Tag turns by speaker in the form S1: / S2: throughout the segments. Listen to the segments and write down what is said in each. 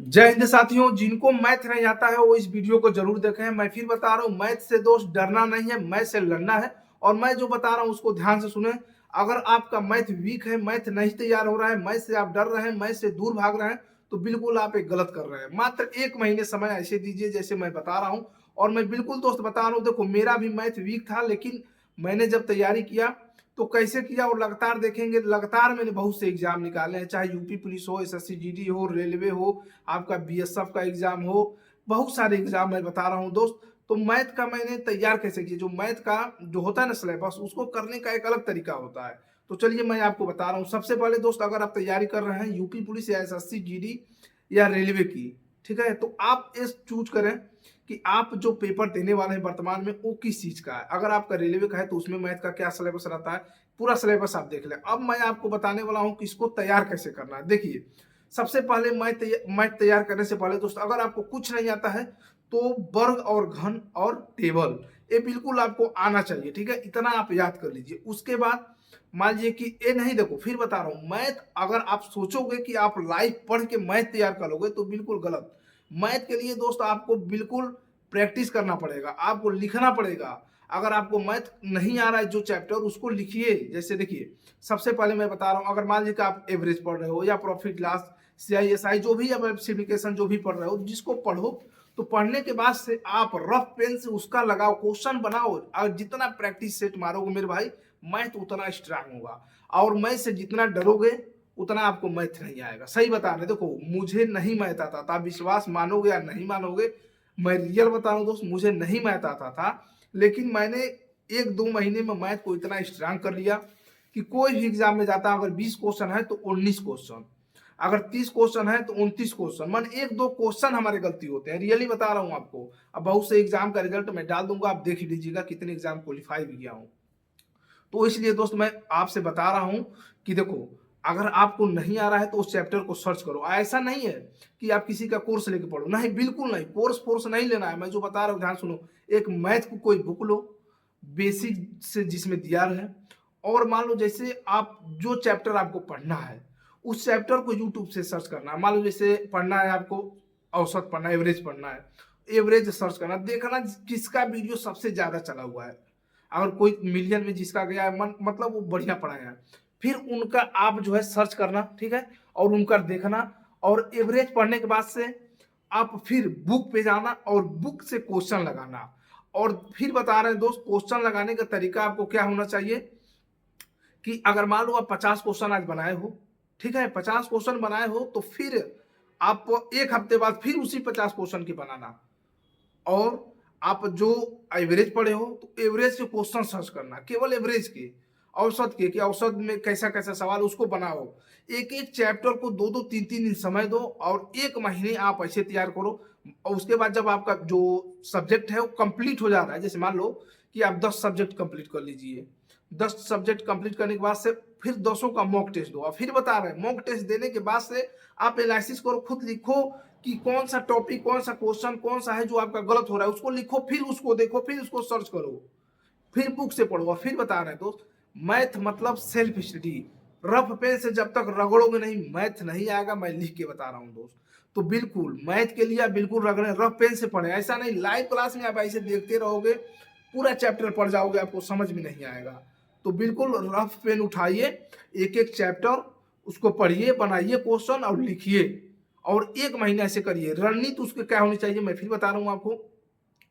S1: जय हिंद साथियों, जिनको मैथ नहीं आता है वो इस वीडियो को जरूर देखें। मैं फिर बता रहा हूँ, मैथ से दोस्त डरना नहीं है, मैथ से लड़ना है। और मैं जो बता रहा हूँ उसको ध्यान से सुने। अगर आपका मैथ वीक है, मैथ नहीं तैयार हो रहा है, मैथ से आप डर रहे हैं, मैथ से दूर भाग रहे हैं, तो बिल्कुल आप एक गलत कर रहे हैं। मात्र 1 महीने समय ऐसे दीजिए जैसे मैं बता रहा हूँ। और मैं बिल्कुल दोस्त बता रहा हूँ, देखो मेरा भी मैथ वीक था, लेकिन मैंने जब तैयारी किया तो कैसे किया और लगातार देखेंगे। लगातार मैंने बहुत से एग्जाम निकाले हैं, चाहे यूपी पुलिस हो, एसएससी जीडी हो, रेलवे हो, आपका बीएसएफ का एग्जाम हो, बहुत सारे एग्जाम मैं बता रहा हूँ दोस्त। तो मैथ का मैंने तैयार कैसे किया, जो मैथ का जो होता है ना सिलेबस, उसको करने का एक अलग तरीका होता है। तो चलिए मैं आपको बता रहा हूँ। सबसे पहले दोस्त, अगर आप तैयारी कर रहे हैं यूपी पुलिस या एसएससी जीडी या रेलवे की, ठीक है, तो आप इस चूज करें कि आप जो पेपर देने वाले हैं वर्तमान में वो किस चीज का है। अगर आपका रेलवे का है तो उसमें मैथ का क्या सिलेबस रहता है, पूरा सिलेबस आप देख लें। अब मैं आपको बताने वाला हूं कि इसको तैयार कैसे करना है। देखिए, सबसे पहले मैथ तैयार करने से पहले दोस्त, अगर आपको कुछ नहीं आता है तो वर्ग और घन और टेबल ये बिल्कुल आपको आना चाहिए, ठीक है, इतना आप याद कर लीजिए। उसके बाद मान लीजिए कि ये नहीं, देखो फिर बता रहा हूं, मैथ अगर आप सोचोगे कि आप लाइव पढ़ के मैथ तैयार करोगे तो बिल्कुल गलत। मैथ के लिए दोस्त आपको बिल्कुल प्रैक्टिस करना पड़ेगा, आपको लिखना पड़ेगा। अगर आपको मैथ नहीं आ रहा है जो चैप्टर, उसको लिखिए। जैसे देखिए, सबसे पहले मैं बता रहा हूँ, अगर मान लीजिए कि आप एवरेज पढ़ रहे हो या प्रॉफिट लॉस, सीआईएसआई, जो भी आप सिप्लिकेशन जो भी पढ़ रहे हो, जिसको पढ़ो, तो पढ़ने के बाद से आप रफ पेन से उसका लगाओ, क्वेश्चन बनाओ। और जितना प्रैक्टिस सेट मारोगे मेरे भाई, मैथ उतना स्ट्रांग होगा। और मैथ से जितना डरोगे उतना आपको मैथ नहीं आएगा। सही बता रहे, देखो मुझे नहीं मैथ आता था, विश्वास मानोगे या नहीं मानोगे, मैं रियल बता रहा हूँ दोस्त, मुझे नहीं मैथ आता था। लेकिन मैंने 1-2 महीने में मैथ को इतना स्ट्रांग कर लिया कि कोई भी एग्जाम में जाता, अगर 20 क्वेश्चन है तो 19 क्वेश्चन, अगर 30 क्वेश्चन है तो 29 क्वेश्चन। मन 1-2 क्वेश्चन हमारे गलती होते हैं, रियली बता रहा हूँ आपको। अब बहुत से एग्जाम का रिजल्ट मैं डाल दूंगा, आप देख लीजिएगा कितने एग्जाम क्वालिफाई भी किया हूँ। तो इसलिए दोस्त मैं आपसे बता रहा हूं कि देखो, अगर आपको नहीं आ रहा है तो उस चैप्टर को सर्च करो। ऐसा नहीं है कि आप किसी का कोर्स लेके पढ़ो, नहीं, बिल्कुल नहीं, कोर्स नहीं लेना है। मैं जो बता रहा हूँ ध्यान सुनो। एक मैथ को कोई बुक लो बेसिक से जिसमें दिया है, और मान लो जैसे आप जो चैप्टर आपको पढ़ना है उस चैप्टर को यूट्यूब से सर्च करना है। मान लो जैसे पढ़ना है आपको, औसत पढ़ना है, एवरेज पढ़ना है, एवरेज सर्च करना, देखना किसका वीडियो सबसे ज्यादा चला हुआ है। अगर कोई मिलियन में जिसका गया है, मतलब वो बढ़िया पढ़ाए हैं, फिर उनका आप जो है सर्च करना, ठीक है, और उनका देखना। और एवरेज पढ़ने के बाद से आप फिर बुक पे जाना और बुक से क्वेश्चन लगाना। और फिर बता रहे हैं दोस्त, क्वेश्चन लगाने का तरीका आपको क्या होना चाहिए कि अगर मान लो आप 50 क्वेश्चन आज बनाए हो, ठीक है, 50 क्वेश्चन बनाए हो, तो फिर आप 1 हफ्ते बाद फिर उसी 50 क्वेश्चन की बनाना। और आप जो एवरेज पढ़े हो तो एवरेज के क्वेश्चन सर्च करना, केवल एवरेज के, औसत के, कि औसत में कैसा कैसा सवाल, उसको बनाओ। एक एक चैप्टर को 2-2 3-3 दिन समय दो और 1 महीने आप ऐसे तैयार करो। और उसके बाद जब आपका जो सब्जेक्ट है वो कंप्लीट हो जा रहा है, जैसे मान लो कि आप 10 सब्जेक्ट कंप्लीट कर लीजिए, 10 सब्जेक्ट कंप्लीट करने के बाद से फिर 10 का मॉक टेस्ट दो। और फिर बता रहे हैं, मॉक टेस्ट देने के बाद से आप एनालिसिस करो, खुद लिखो कि कौन सा टॉपिक, कौन सा क्वेश्चन, कौन सा है जो आपका गलत हो रहा है, उसको लिखो, फिर उसको देखो, फिर उसको सर्च करो, फिर बुक से पढ़ो। फिर बता रहे हैं दोस्त, मैथ मतलब सेल्फ स्टडी। रफ पेन से जब तक रगड़ोगे नहीं, मैथ नहीं आएगा। मैं लिख के बता रहा हूँ दोस्त। तो बिल्कुल मैथ के लिए आप बिल्कुल रगड़े, रफ पेन से पढ़े। ऐसा नहीं लाइव क्लास में आप ऐसे देखते रहोगे, पूरा चैप्टर पढ़ जाओगे, आपको समझ में नहीं आएगा। तो बिल्कुल रफ पेन उठाइए, एक एक चैप्टर उसको पढ़िए, बनाइए क्वेश्चन और लिखिए। और 1 महीने ऐसे करिए। रणनीति उसके क्या होनी चाहिए मैं फिर बता रहा हूँ आपको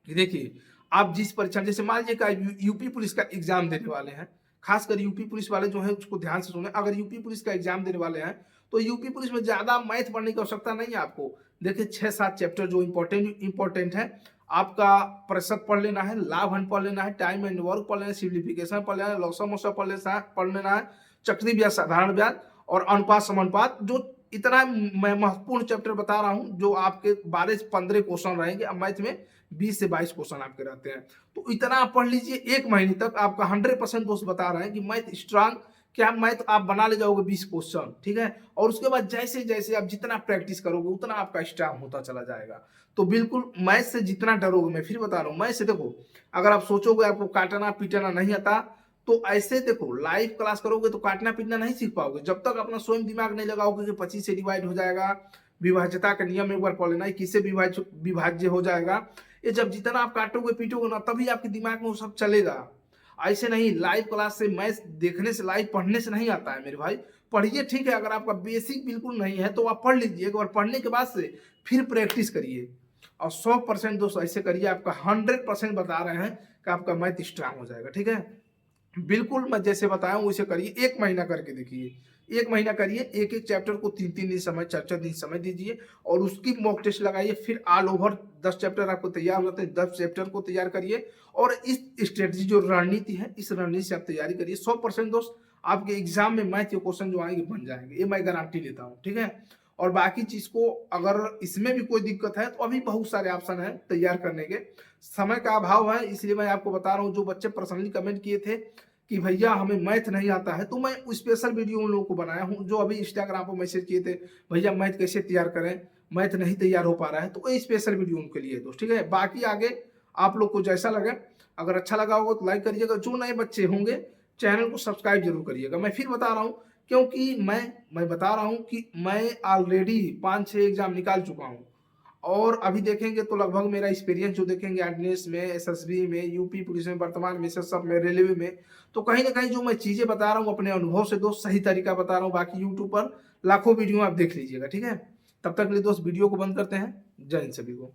S1: कि देखिए, आप जिस परीक्षा, जैसे मान लीजिए का यूपी पुलिस का एग्जाम देने वाले हैं, खासकर यूपी पुलिस वाले जो है उसको ध्यान से सुने। अगर यूपी पुलिस का एग्जाम देने वाले हैं तो यूपी पुलिस में ज्यादा मैथ पढ़ने की आवश्यकता नहीं है आपको। देखिए 6-7 चैप्टर जो इंपॉर्टेंट है, आपका प्रतिशत पढ़ लेना है, लाभ हानि पढ़ लेना है, टाइम एंड वर्क पढ़ लेना है, सिम्प्लीफिकेशन पढ़ लेना है, लॉसा मोसा पढ़ लेना है, चक्री ब्याज, साधारण ब्याज और अनुपात समानुपात। जो इतना मैं महत्वपूर्ण चैप्टर बता रहा हूं, जो आपके 12 से 15 क्वेश्चन रहेंगे। अब मैथ में 20 से 22 क्वेश्चन आपके रहते हैं। तो इतना आप पढ़ लीजिए, 1 महीने तक आपका 100% दोस्त बता रहे हैं कि मैथ स्ट्रांग, क्या मैथ आप बना ले जाओगे 20 क्वेश्चन, ठीक है। और उसके बाद जैसे जैसे आप जितना प्रैक्टिस करोगे उतना आपका स्ट्रांग होता चला जाएगा। तो बिल्कुल मैथ से जितना डरोगे, मैं फिर बता रहा हूँ, मैथ से देखो, अगर आप सोचोगे आपको काटना पीटना नहीं आता, तो ऐसे देखो लाइव क्लास करोगे तो काटना पीटना नहीं सीख पाओगे। जब तक अपना स्वयं दिमाग नहीं लगाओगे कि 25 से डिवाइड हो जाएगा, विभाज्यता का नियम एक बार पढ़ लेना, किससे विभाज्य हो जाएगा। ये जब जितना आप काटोगे पीटोगे ना तभी आपके दिमाग में वो सब चलेगा। ऐसे नहीं लाइव क्लास से मैथ देखने से लाइव पढ़ने से नहीं आता है मेरे भाई। पढ़िए ठीक है, अगर आपका बेसिक बिल्कुल नहीं है तो आप पढ़ लीजिए, एक बार पढ़ने के बाद से फिर प्रैक्टिस करिए और 100% दोस्त ऐसे करिए, आपका 100% बता रहे हैं कि आपका मैथ स्ट्रांग हो जाएगा। ठीक है, बिल्कुल मैं जैसे बताया वैसे करिए, 1 महीना करके देखिए, 1 महीना करिए, एक एक चैप्टर को 3-3 दिन समय, 4-4 दिन समय दीजिए और उसकी मॉक टेस्ट लगाइए। फिर ऑल ओवर 10 चैप्टर आपको तैयार हो जाते हैं, 10 चैप्टर को तैयार करिए और इस स्ट्रेटजी जो रणनीति है इस रणनीति से आप तैयारी करिए। 100% दोस्त आपके एग्जाम में मैथ के क्वेश्चन जो आएंगे बन जाएंगे, ये मैं गारंटी लेता हूँ। ठीक है, और बाकी चीज को अगर इसमें भी कोई दिक्कत है तो अभी बहुत सारे ऑप्शन है तैयार करने के, समय का अभाव है इसलिए मैं आपको बता रहा हूँ। जो बच्चे पर्सनली कमेंट किए थे कि भैया हमें मैथ नहीं आता है, तो मैं स्पेशल वीडियो उन लोगों को बनाया हूँ। जो अभी इंस्टाग्राम पर मैसेज किए थे भैया मैथ कैसे तैयार करें, मैथ नहीं तैयार हो पा रहा है, तो ये स्पेशल वीडियो उनके लिए दोस्त। ठीक है, बाकी आगे आप लोग को जैसा लगे, अगर अच्छा लगा होगा तो लाइक करिएगा, जो नए बच्चे होंगे चैनल को सब्सक्राइब जरूर करिएगा। मैं फिर बता रहा हूँ क्योंकि मैं बता रहा हूँ कि मैं ऑलरेडी 5-6 एग्जाम निकाल चुका हूँ और अभी देखेंगे तो लगभग मेरा एक्सपीरियंस जो देखेंगे एडनेस में, एसएसबी में, यूपी पुलिस में, वर्तमान में, सब में, रेलवे में, तो कहीं ना कहीं जो मैं चीजें बता रहा हूँ अपने अनुभव से दोस्त सही तरीका बता रहा हूँ। बाकी यूट्यूब पर लाखों वीडियो आप देख लीजिएगा। ठीक है, तब तक के लिए दोस्त वीडियो को बंद करते हैं। जय हिंद सभी को।